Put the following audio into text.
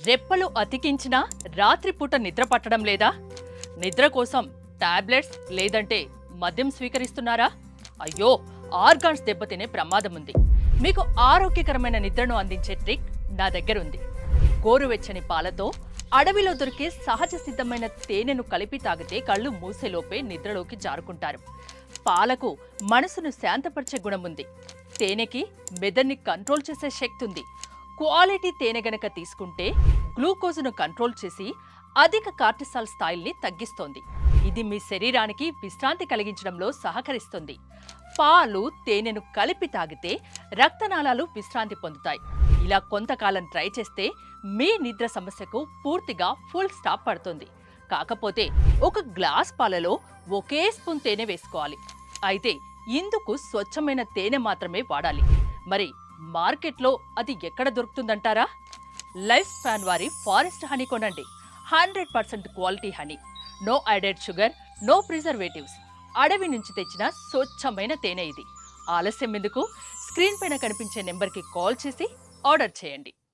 రెప్పలు అతికించినా రాత్రిపూట నిద్ర పట్టడం లేదా? నిద్ర కోసం టాబ్లెట్స్ లేదంటే మద్యం స్వీకరిస్తున్నారా? అయ్యో, ఆర్గాన్స్ దెబ్బతినే ప్రమాదం ఉంది. మీకు ఆరోగ్యకరమైన నిద్రను అందించే ట్రిక్ నా దగ్గర ఉంది. గోరువెచ్చని పాలతో అడవిలో దొరికే సహజ సిద్ధమైన తేనెను కలిపి తాగితే కళ్ళు మూసేలోపే నిద్రలోకి జారుకుంటారు. పాలకు మనసును శాంతపరిచే గుణం ఉంది. తేనెకి మెదడుని కంట్రోల్ చేసే శక్తి ఉంది. క్వాలిటీ తేనె గనక తీసుకుంటే గ్లూకోజ్ను కంట్రోల్ చేసి అధిక కార్టిసాల్ స్థాయిల్ని తగ్గిస్తోంది. ఇది మీ శరీరానికి విశ్రాంతి కలిగించడంలో సహకరిస్తుంది. పాలు తేనెను కలిపి తాగితే రక్తనాళాలు విశ్రాంతి పొందుతాయి. ఇలా కొంతకాలం ట్రై చేస్తే మీ నిద్ర సమస్యకు పూర్తిగా ఫుల్ స్టాప్ పడుతుంది. కాకపోతే ఒక గ్లాస్ పాలలో ఒకే స్పూన్ తేనె వేసుకోవాలి. అయితే ఇందుకు స్వచ్ఛమైన తేనె మాత్రమే వాడాలి. మరి మార్కెట్లో అది ఎక్కడ దొరుకుతుందంటారా? లైఫ్ స్పాన్ వారి ఫారెస్ట్ హనీ కొనండి. 100% quality honey, no added sugar, no preservatives, అడవి నుంచి తెచ్చిన స్వచ్ఛమైన తేనె ఇది. ఆలస్యం ఎందుకు? స్క్రీన్ పైన కనిపించే నెంబర్కి కాల్ చేసి ఆర్డర్ చేయండి.